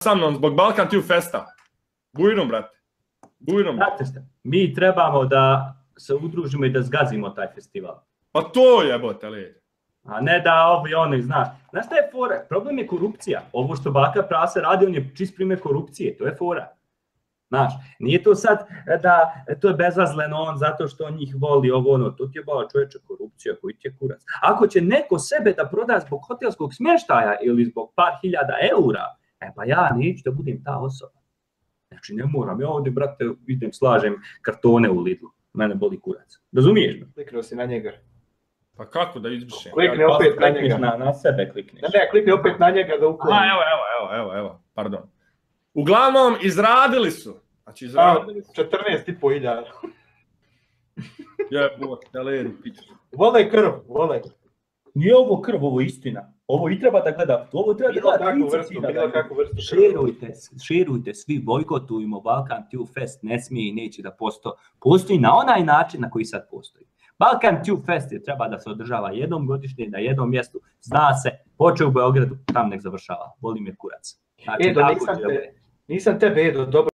sa mnom zbog Balkan Tube Festa. Bujrum, brate. Bujrum. Znate šta, mi trebamo da se udružimo i da zgazimo taj festival. Pa to jebote li. A ne da ovi oni, znaš. Znaš šta je fora? Problem je korupcija. Ovo što Baka Prase radi, on je čist primjer korupcije. To je fora. Znaš, nije to sad da to je bezazleno on zato što on njih voli ovo ono. To ti je bala čovječe korupcija koji ti je kurac. Ako će neko sebe da proda zbog hotelskog smještaja ili zbog par hiljada eura, pa ja neću da budem ta osoba. Znači ne moram, ja ovdje brate idem slažem kartone u Lidlu. Mene boli kurac. Razumiješ me? Kliknuo si na njega. Pa kako da izbrišem? Klikni opet na njega. Na sebe klikneš. Ne, klikni opet na njega da ukloni. Evo, pardon. Uglavnom, izradili su. Znači, izradili su. 14.500. Jebote, ledu, piću. Vole krv, vole. Nije ovo krv, ovo je istina. Ovo i treba da gleda. Ovo treba da gleda. Bilo kakvu vrstu. Šerujte, svi bojkotujemo Balkan Tube Fest, ne smije i neće da postoji na onaj način na koji sad postoji. Balkan Tube Fest je treba da se održava jednom godišnje na jednom mjestu. Zna se, poče u Beogradu, tam nek završava. Boli me kurac. Znači, Edo, nisam tebe, Edo, dobro.